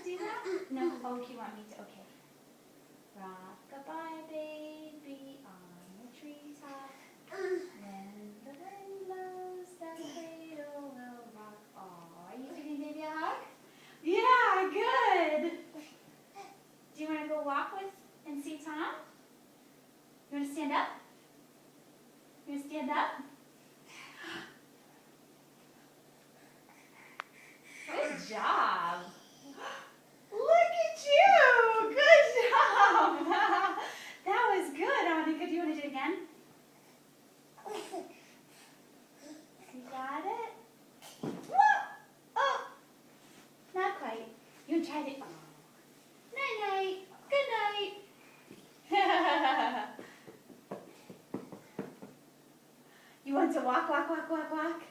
do that? No? Oh, you want me to? Okay. Rock-a-bye, baby, on the treetop. When the wind blows, the cradle will rock. Aw, are you giving baby a hug? Yeah, good. Do you want to go walk with and see Tom? You want to stand up? You want to stand up? Good job. Look at you. Good job. That was good, Monica. Do you want to do it again? You got it? Whoa! Oh! Not quite. You tried it. Oh. Night-night. Good night. You want to walk, walk, walk, walk, walk?